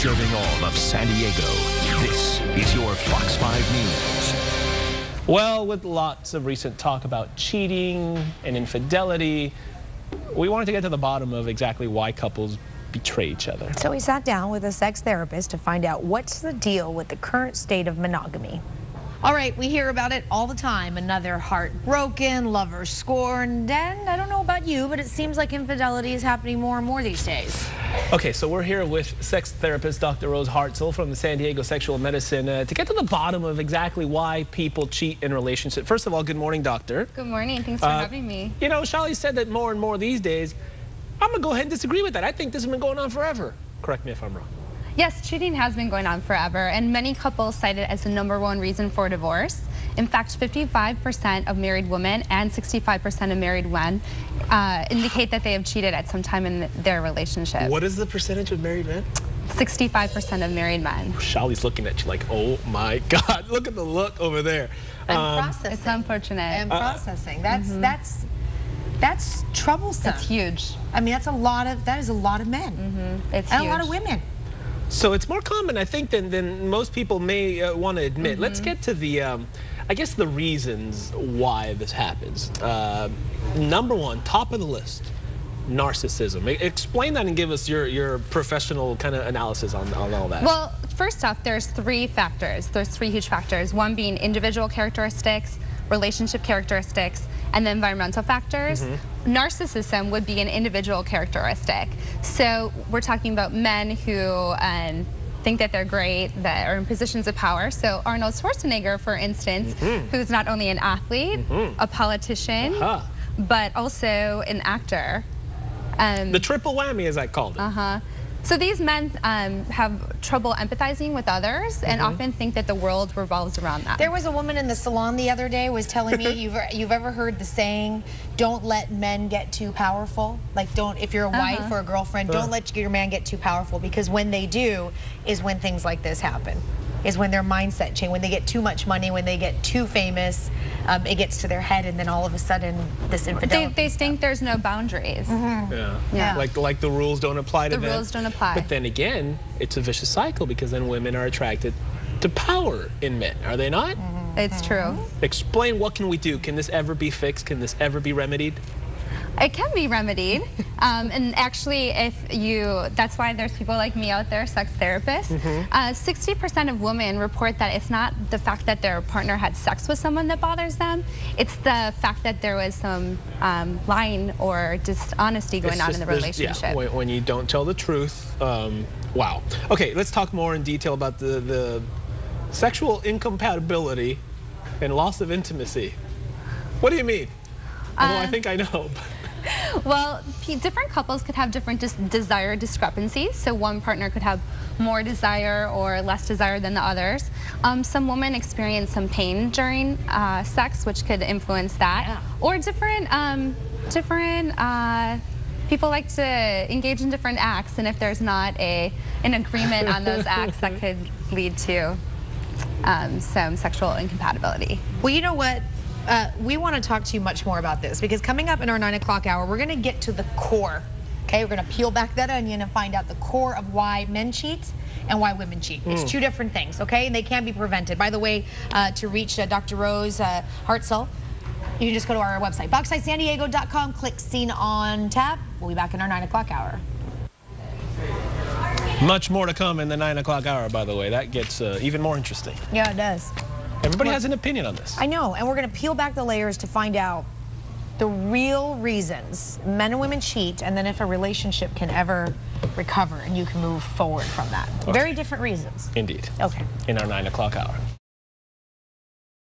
Serving all of San Diego, this is your Fox 5 News. Well, with lots of recent talk about cheating and infidelity, we wanted to get to the bottom of exactly why couples betray each other. So we sat down with a sex therapist to find out what's the deal with the current state of monogamy. All right, we hear about it all the time. Another heart broken, lover scorned, and I don't know about you, but it seems like infidelity is happening more and more these days. Okay, so we're here with sex therapist Dr. Rose Hartzell from the San Diego Sexual Medicine to get to the bottom of exactly why people cheat in relationships. First of all, good morning, doctor. Good morning. Thanks for having me. You know, Shali said that more and more these days. I'm going to go ahead and disagree with that. I think this has been going on forever. Correct me if I'm wrong. Yes, cheating has been going on forever, and many couples cite it as the #1 reason for divorce. In fact, 55% of married women and 65% of married men indicate that they have cheated at some time in their relationship. What is the percentage of married men? 65% of married men. Shali's looking at you like, oh my God, look at the look over there. I'm processing. It's unfortunate. I'm processing. That's troublesome. It's huge. I mean, that is a lot of men. It's and huge. a lot of women. So it's more common, I think, than most people may want to admit. Let's get to the, I guess, the reasons why this happens. #1, top of the list, narcissism. Explain that and give us your professional kind of analysis on all that. Well, first off, there's 3 factors. There's 3 huge factors. One being individual characteristics, relationship characteristics, and the environmental factors. Narcissism would be an individual characteristic. So we're talking about men who think that they're great, that are in positions of power. So Arnold Schwarzenegger, for instance, who's not only an athlete, a politician, but also an actor. The triple whammy, as I called it. So these men have trouble empathizing with others and often think that the world revolves around them. There was a woman in the salon the other day was telling me, you've ever heard the saying, don't let men get too powerful? Like, if you're a wife or a girlfriend, don't let your man get too powerful, because when they do is when things like this happen. Is when their mindset change, when they get too much money, when they get too famous, it gets to their head, and then all of a sudden this infidelity. They think there's no boundaries. Yeah. Like the rules don't apply to them. The rules don't apply. But then again, it's a vicious cycle, because then women are attracted to power in men, are they not? It's true. Explain, what can we do? Can this ever be fixed? Can this ever be remedied? It can be remedied, and actually, that's why there's people like me out there, sex therapists. 60% of women report that it's not the fact that their partner had sex with someone that bothers them, it's the fact that there was some lying or dishonesty going on in the relationship. Yeah, when you don't tell the truth. Wow. Okay, let's talk more in detail about the sexual incompatibility and loss of intimacy. What do you mean? Although I think I know. Well, different couples could have different desire discrepancies. So one partner could have more desire or less desire than the others. Some women experience some pain during sex, which could influence that. Or different people like to engage in different acts, and if there's not an agreement on those acts, that could lead to some sexual incompatibility. Well, you know what? We want to talk to you much more about this, because coming up in our 9 o'clock hour, we're going to get to the core. Okay, we're going to peel back that onion and find out the core of why men cheat and why women cheat. It's 2 different things, okay, and they can be prevented. By the way, to reach Dr. Rose Hartzell, you can just go to our website, fox5sandiego.com, click Scene on tab. We'll be back in our 9 o'clock hour. Much more to come in the 9 o'clock hour, by the way. That gets even more interesting. Yeah, it does. Everybody has an opinion on this. I know, and we're going to peel back the layers to find out the real reasons men and women cheat, and then if a relationship can ever recover and you can move forward from that. Okay. Very different reasons. Indeed. Okay. In our 9 o'clock hour.